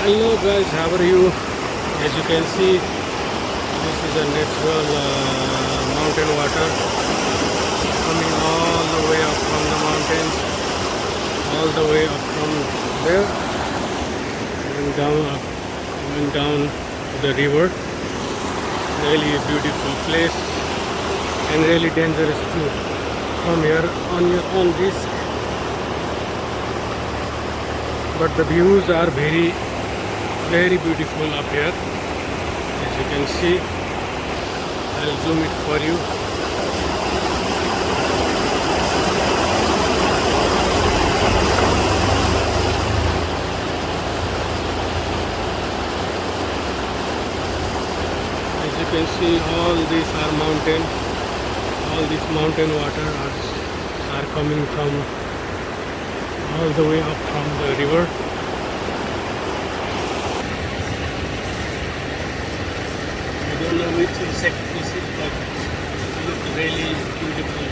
Hello guys, how are you? As you can see, this is a natural mountain water coming all the way up from the mountains, all the way up from there and down to the river. Really a beautiful place and really dangerous to come here on your own risk. But the views are very beautiful up here. As you can see, I'll zoom it for you. As you can see, all these are mountain. All this mountain water are coming from all the way up from the river. I don't know which insect this is, but it looks really beautiful.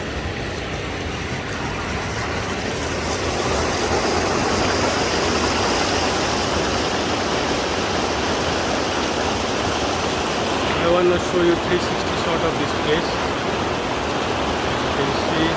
I want to show you 360 shot of this place. As you can see,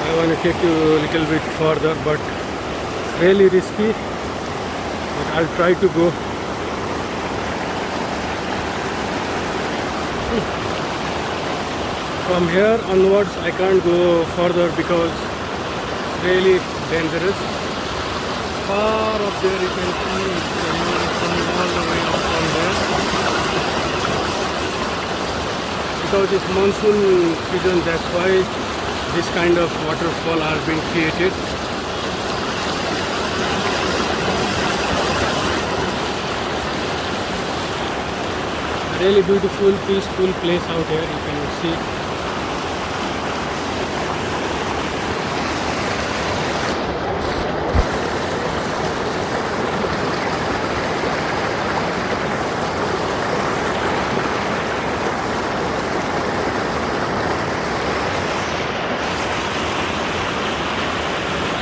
I want to take you a little bit further, but really risky. But I'll try to go. From here onwards, I can't go further because it's really dangerous. Far up there, you can see the river is coming all the way up from there. Because it's monsoon season, that's why this kind of waterfall are being created. A really beautiful, peaceful place out here, you can see.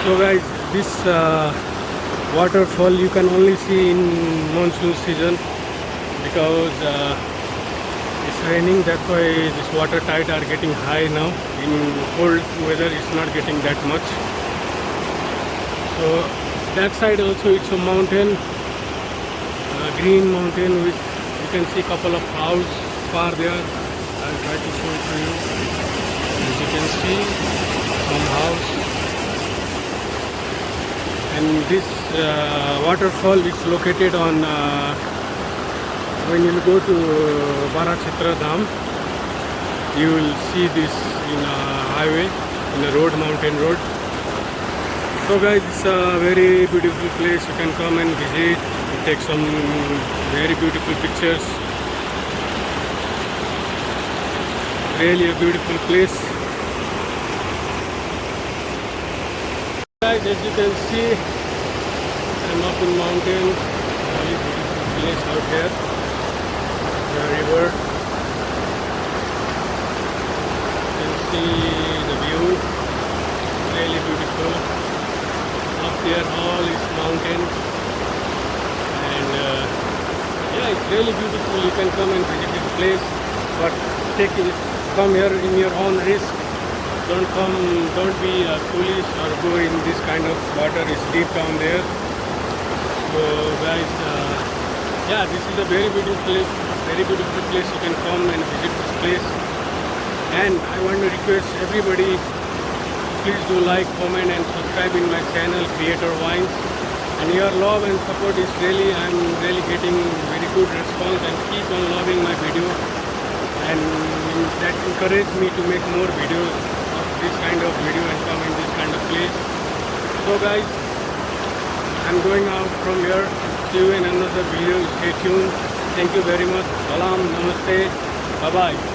So guys, this waterfall you can only see in monsoon season because it's raining. That's why this water tide are getting high now. In cold weather it's not getting that much. So that side also it's a mountain, green mountain with you can see couple of houses far there. I'll try to show it to you. As you can see, some house. And this waterfall is located on when you go to Barachitra Dham, you will see this in a highway, in a road, mountain road. So guys, it's a very beautiful place. You can come and visit, take some very beautiful pictures. Really a beautiful place. Guys, as you can see, I'm up in mountain, very beautiful place out here, the river. You can see the view, really beautiful. Up there all is mountain, and yeah, it's really beautiful. You can come and visit this place, but come here in your own risk. Don't be foolish or go in this kind of water. It's deep down there. So guys, yeah, this is a very beautiful place. Very beautiful place. You can come and visit this place. And I want to request everybody, please do like, comment, and subscribe in my channel, Creator Wines. And your love and support is I'm really getting very good response, and keep on loving my video. And that encouraged me to make more videos. This kind of video and come in this kind of place. So guys, I'm going out from here. See you in another video. Stay tuned. Thank you very much. Salam, namaste, bye bye.